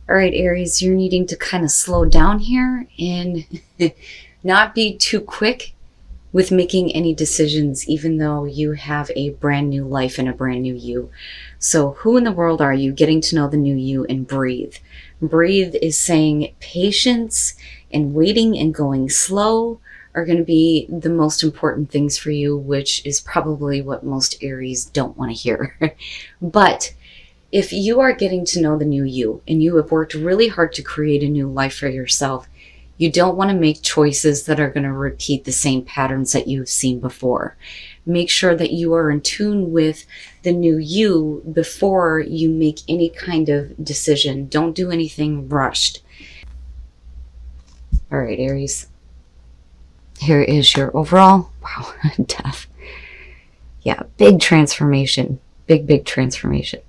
All right, Aries, you're needing to kind of slow down here and not be too quick with making any decisions, even though you have a brand new life and a brand new you. So who in the world are you? Getting to know the new you and breathe. Breathe is saying patience and waiting and going slow are going to be the most important things for you, which is probably what most Aries don't want to hear. But if you are getting to know the new you and you have worked really hard to create a new life for yourself, you don't want to make choices that are going to repeat the same patterns that you've seen before. Make sure that you are in tune with the new you before you make any kind of decision. Don't do anything rushed. All right, Aries. Here is your overall. Wow, death. Yeah, big transformation. Big transformation.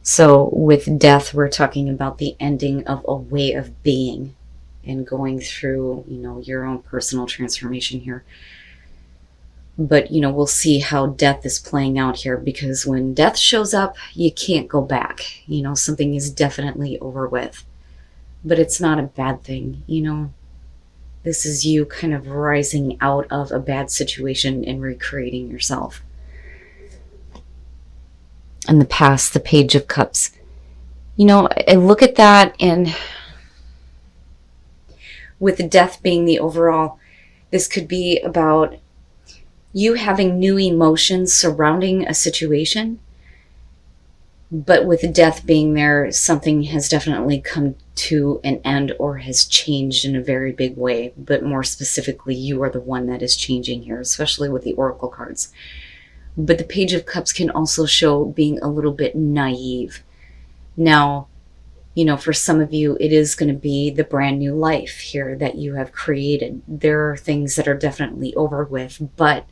So with death, we're talking about the ending of a way of being and going through, your own personal transformation here. But, we'll see how death is playing out here, because when death shows up, you can't go back. Something is definitely over with. But it's not a bad thing, This is you kind of rising out of a bad situation and recreating yourself. And the past, the Page of Cups. I look at that, and with death being the overall, this could be about you having new emotions surrounding a situation. But with death being there, something has definitely come to an end or has changed in a very big way. But more specifically, you are the one that is changing here, especially with the Oracle cards. But the Page of Cups can also show being a little bit naive. Now, for some of you, it is going to be the brand new life here that you have created. There are things that are definitely over with, but,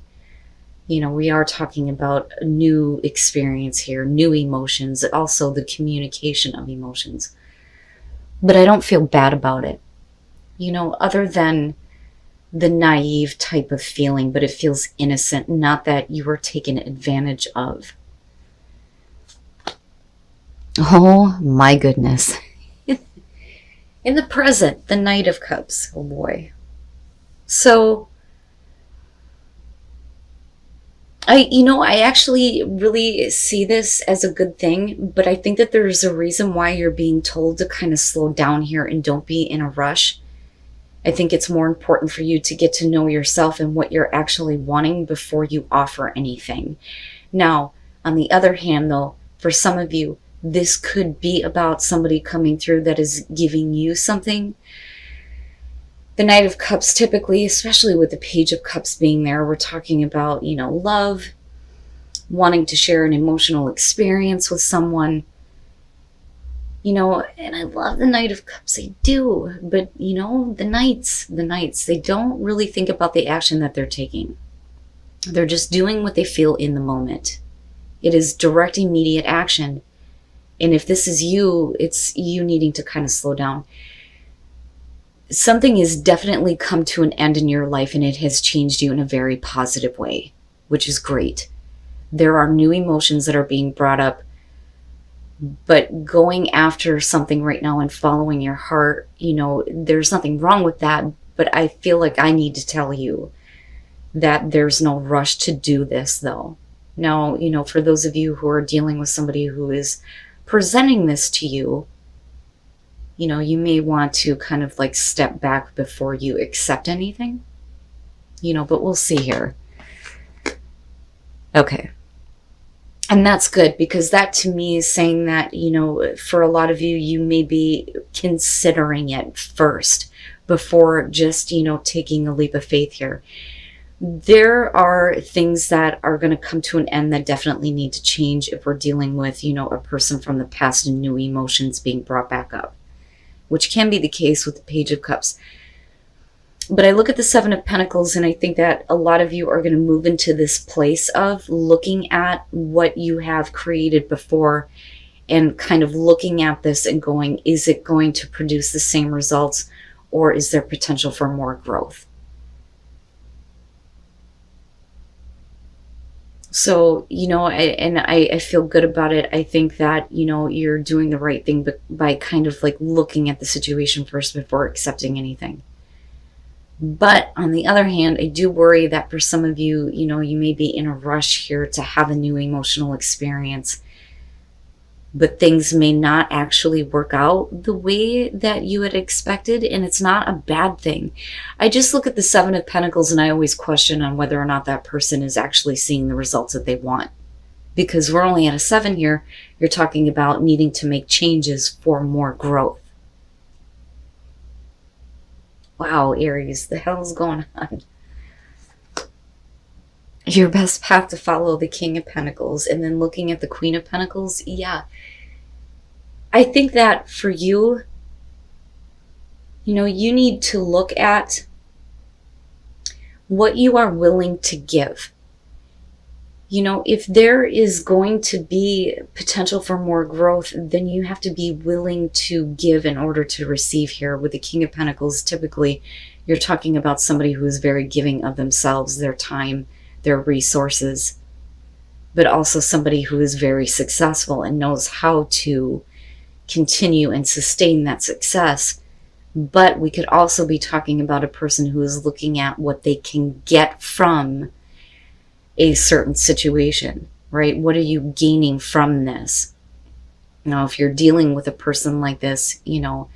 we are talking about a new experience here, new emotions, also the communication of emotions. But I don't feel bad about it, other than the naive type of feeling, but it feels innocent, not that you were taken advantage of. Oh my goodness. In the present, the Knight of Cups. Oh boy. So, I actually really see this as a good thing, but I think that there's a reason why you're being told to kind of slow down here and don't be in a rush. I think it's more important for you to get to know yourself and what you're actually wanting before you offer anything. Now, on the other hand, though, for some of you, this could be about somebody coming through that is giving you something. The Knight of Cups, typically, especially with the Page of Cups being there, we're talking about, love, wanting to share an emotional experience with someone. And I love the Knight of Cups, I do. But, the Knights, they don't really think about the action that they're taking. They're just doing what they feel in the moment. It is direct, immediate action. And if this is you, it's you needing to kind of slow down. Something has definitely come to an end in your life, and it has changed you in a very positive way, which is great. There are new emotions that are being brought up, but going after something right now and following your heart, there's nothing wrong with that. But I feel like I need to tell you that there's no rush to do this, though. Now, for those of you who are dealing with somebody who is presenting this to you, you may want to kind of like step back before you accept anything, but we'll see here. Okay. And that's good, because that to me is saying that, for a lot of you, you may be considering it first before just, taking a leap of faith here. There are things that are going to come to an end that definitely need to change if we're dealing with, a person from the past and new emotions being brought back up, which can be the case with the Page of Cups. But I look at the Seven of Pentacles, and I think that a lot of you are going to move into this place of looking at what you have created before and kind of looking at this and going, is it going to produce the same results, or is there potential for more growth? So, I feel good about it. I think that, you're doing the right thing, but by kind of like looking at the situation first before accepting anything. But on the other hand, I do worry that for some of you, you may be in a rush here to have a new emotional experience, but things may not actually work out the way that you had expected, and it's not a bad thing. I just look at the Seven of Pentacles and I always question on whether or not that person is actually seeing the results that they want. Because we're only at a 7 here, you're talking about needing to make changes for more growth. Wow, Aries, the hell's going on? Your best path to follow the King of Pentacles, and then looking at the Queen of Pentacles, yeah. I think that for you, you need to look at what you are willing to give. If there is going to be potential for more growth, then you have to be willing to give in order to receive here. With the King of Pentacles, typically you're talking about somebody who is very giving of themselves, their time, their resources, but also somebody who is very successful and knows how to continue and sustain that success. But we could also be talking about a person who is looking at what they can get from a certain situation, right? What are you gaining from this? Now, if you're dealing with a person like this, you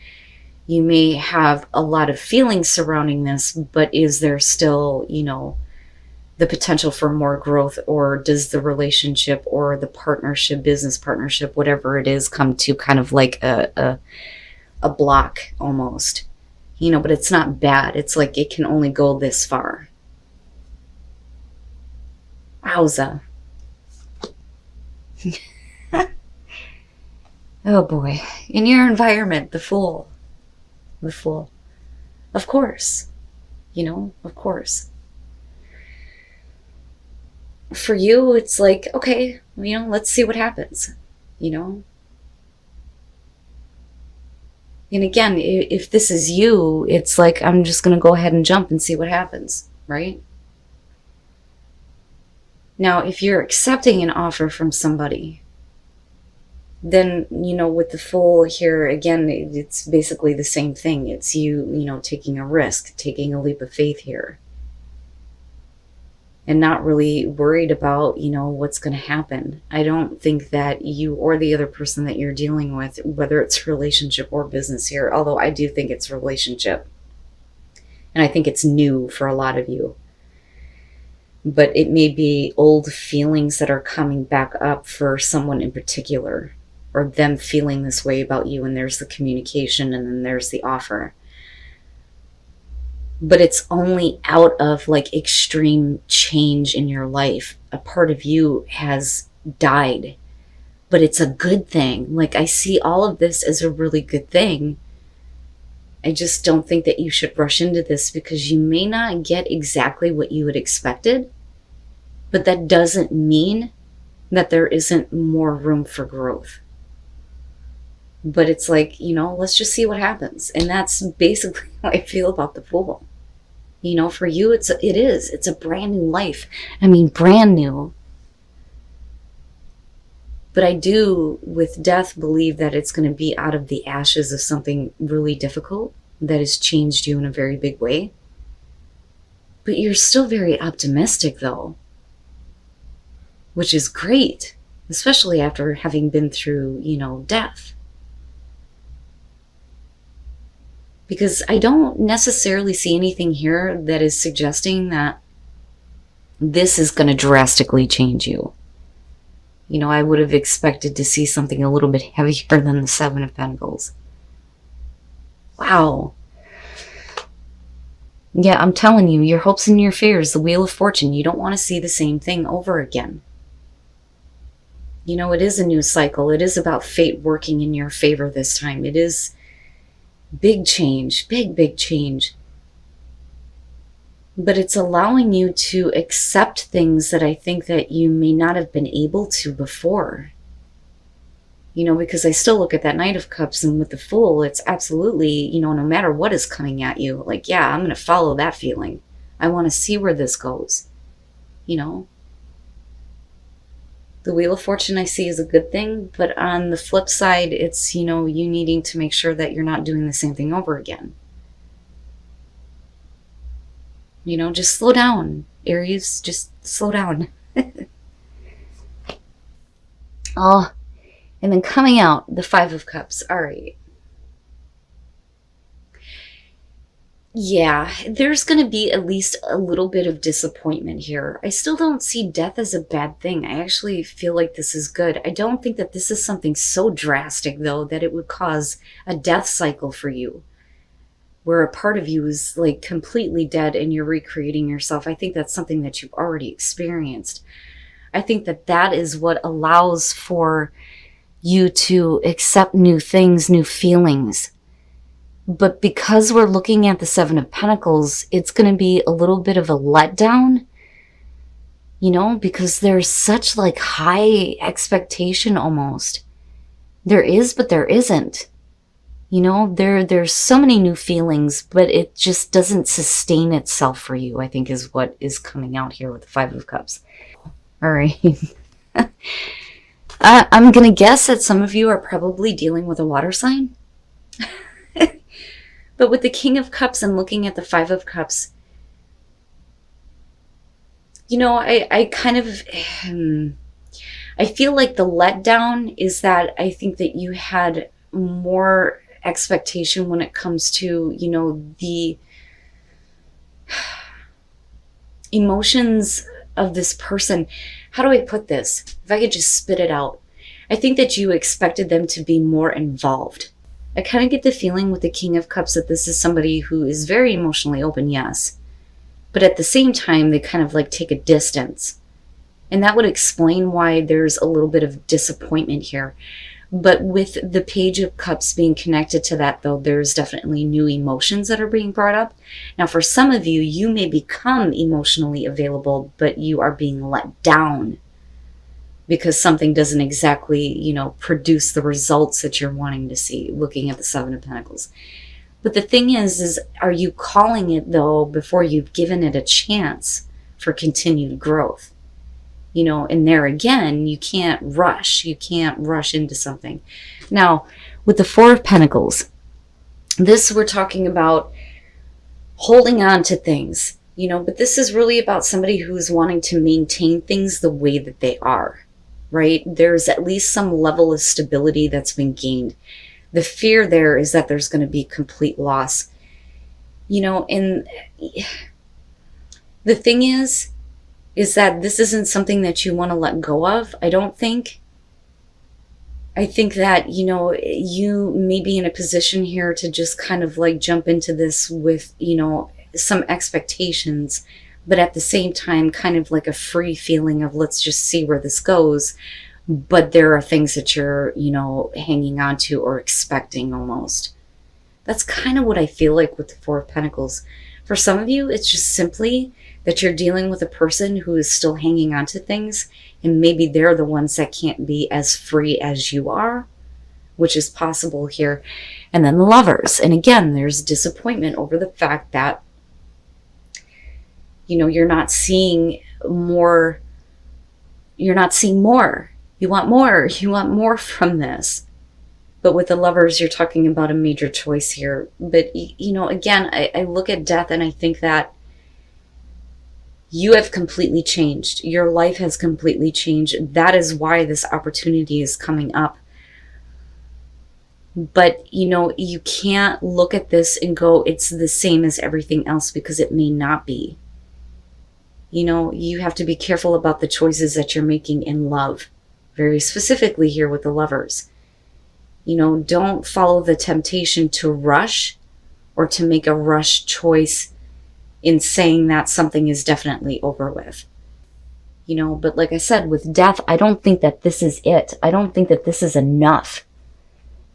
may have a lot of feelings surrounding this, but is there still, the potential for more growth, or does the relationship or the partnership, business partnership, whatever it is, come to kind of like a block almost, but it's not bad. It's like it can only go this far. Wowza. Oh boy. In your environment, the Fool. The Fool. Of course. Of course. For you, it's like, okay, let's see what happens, And again, if this is you, it's like, I'm just going to go ahead and jump and see what happens, right? Now, if you're accepting an offer from somebody, then, with the Fool here, again, it's basically the same thing. It's you, taking a risk, taking a leap of faith here. And not really worried about, what's going to happen. I don't think that you or the other person that you're dealing with, whether it's relationship or business here, although I do think it's relationship. And I think it's new for a lot of you. But it may be old feelings that are coming back up for someone in particular, or them feeling this way about you, and there's the communication, and then there's the offer. But it's only out of like extreme change in your life. A part of you has died, but it's a good thing. Like, I see all of this as a really good thing. I just don't think that you should rush into this, because you may not get exactly what you had expected, but that doesn't mean that there isn't more room for growth. But it's like, let's just see what happens. And that's basically how I feel about the Fool. For you, it's a brand new life. I mean, brand new. But I do, with death, believe that it's going to be out of the ashes of something really difficult that has changed you in a very big way. But you're still very optimistic, though, which is great, especially after having been through, death. Because I don't necessarily see anything here that is suggesting that this is going to drastically change you. I would have expected to see something a little bit heavier than the Seven of Pentacles. Wow. Yeah, I'm telling you, your hopes and your fears, the Wheel of Fortune, you don't want to see the same thing over again. It is a new cycle. It is about fate working in your favor this time. It is big change, big change. But it's allowing you to accept things that I think that you may not have been able to before. Because I still look at that Knight of Cups, and with the Fool, it's absolutely, no matter what is coming at you, like, yeah, I'm going to follow that feeling. I want to see where this goes, The Wheel of Fortune I see is a good thing, but on the flip side, it's, you needing to make sure that you're not doing the same thing over again. Just slow down, Aries. Just slow down. Oh, and then coming out, the Five of Cups. All right. Yeah, there's going to be at least a little bit of disappointment here. I still don't see death as a bad thing. I actually feel like this is good. I don't think that this is something so drastic, though, that it would cause a death cycle for you, where a part of you is like completely dead and you're recreating yourself. I think that's something that you've already experienced. I think that that is what allows for you to accept new things, new feelings. But because we're looking at the Seven of Pentacles, it's going to be a little bit of a letdown, because there's such like high expectation almost. There is, but there isn't. There's so many new feelings, but it just doesn't sustain itself for you, I think is what is coming out here with the Five of Cups. All right. I'm going to guess that some of you are probably dealing with a water sign. But with the King of Cups and looking at the Five of Cups, I kind of, I feel like the letdown is that I think that you had more expectation when it comes to, the emotions of this person. How do I put this? If I could just spit it out. I think that you expected them to be more involved. I kind of get the feeling with the King of Cups that this is somebody who is very emotionally open, yes. But at the same time, they kind of like take a distance. And that would explain why there's a little bit of disappointment here. But with the Page of Cups being connected to that, though, there's definitely new emotions that are being brought up. Now, for some of you, you may become emotionally available, but you are being let down because something doesn't exactly, produce the results that you're wanting to see, looking at the Seven of Pentacles. But the thing is are you calling it, though, before you've given it a chance for continued growth? And there again, you can't rush. You can't rush into something. Now, with the Four of Pentacles, this we're talking about holding on to things, but this is really about somebody who's wanting to maintain things the way that they are, right? There's at least some level of stability that's been gained. The fear there is that there's going to be complete loss, and the thing is that this isn't something that you want to let go of, I don't think. I think that, you may be in a position here to just kind of like jump into this with, some expectations, but at the same time, kind of like a free feeling of let's just see where this goes. But there are things that you're, hanging on to or expecting almost. That's kind of what I feel like with the Four of Pentacles. For some of you, it's just simply that you're dealing with a person who is still hanging on to things, and maybe they're the ones that can't be as free as you are, which is possible here. And then the Lovers. And again, there's disappointment over the fact that, you're not seeing more. You're not seeing more. You want more. You want more from this. But with the Lovers, you're talking about a major choice here. But, again, I look at death and I think that you have completely changed. Your life has completely changed. That is why this opportunity is coming up. But, you can't look at this and go, it's the same as everything else, because it may not be. You have to be careful about the choices that you're making in love. Very specifically here with the Lovers. Don't follow the temptation to rush or to make a rush choice in saying that something is definitely over with. But like I said, with death, I don't think that this is it. I don't think that this is enough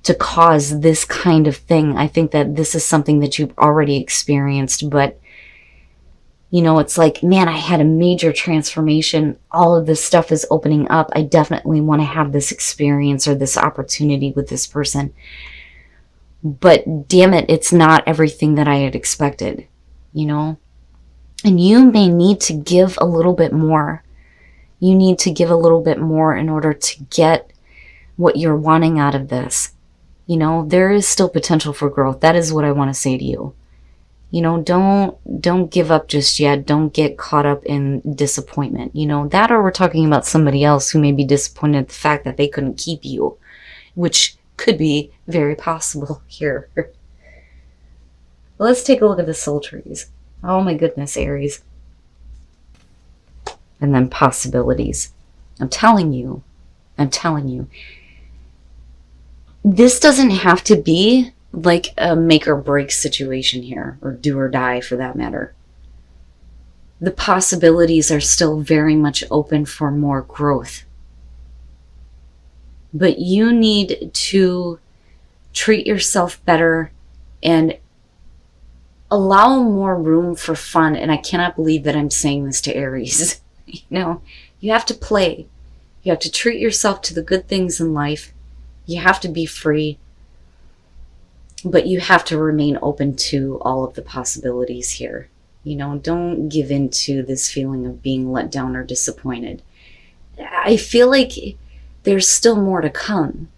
to cause this kind of thing. I think that this is something that you've already experienced, but it's like, man, I had a major transformation. All of this stuff is opening up. I definitely want to have this experience or this opportunity with this person. But damn it, it's not everything that I had expected, And you may need to give a little bit more. You need to give a little bit more in order to get what you're wanting out of this. You know, there is still potential for growth. That is what I want to say to you. You know, don't give up just yet. Don't get caught up in disappointment. You know, that, or we're talking about somebody else who may be disappointed at the fact that they couldn't keep you, which could be very possible here. Let's take a look at the soul trees. Oh my goodness, Aries. And then possibilities. I'm telling you, this doesn't have to be like a make or break situation here, or do or die for that matter. The possibilities are still very much open for more growth. But you need to treat yourself better and allow more room for fun. And I cannot believe that I'm saying this to Aries. You know, you have to play. You have to treat yourself to the good things in life. You have to be free. But you have to remain open to all of the possibilities here. You know, don't give in to this feeling of being let down or disappointed. I feel like there's still more to come.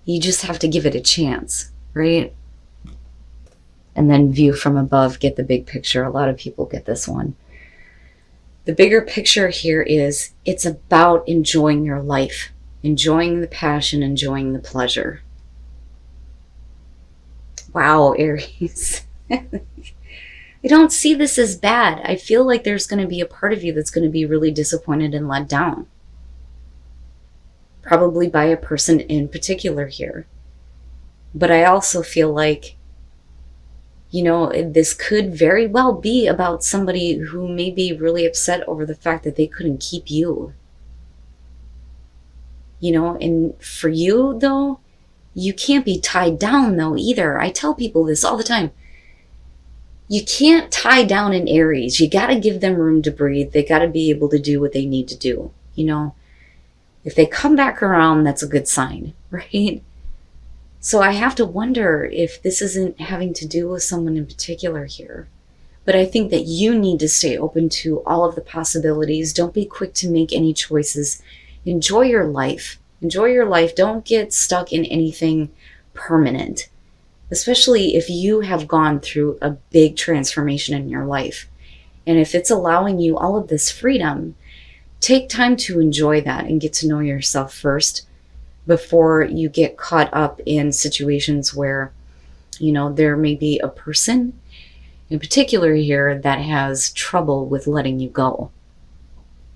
You just have to give it a chance, right? And then view from above, get the big picture. A lot of people get this one. The bigger picture here is it's about enjoying your life, enjoying the passion, enjoying the pleasure. Wow, Aries. I don't see this as bad. I feel like there's going to be a part of you that's going to be really disappointed and let down. Probably by a person in particular here. But I also feel like, you know, this could very well be about somebody who may be really upset over the fact that they couldn't keep you. You know, and for you, though, you can't be tied down, though, either. I tell people this all the time. You can't tie down an Aries. You got to give them room to breathe. They got to be able to do what they need to do. You know, if they come back around, that's a good sign, right? So I have to wonder if this isn't having to do with someone in particular here. But I think that you need to stay open to all of the possibilities. Don't be quick to make any choices. Enjoy your life. Enjoy your life. Don't get stuck in anything permanent, especially if you have gone through a big transformation in your life. And if it's allowing you all of this freedom, take time to enjoy that and get to know yourself first before you get caught up in situations where, you know, there may be a person in particular here that has trouble with letting you go.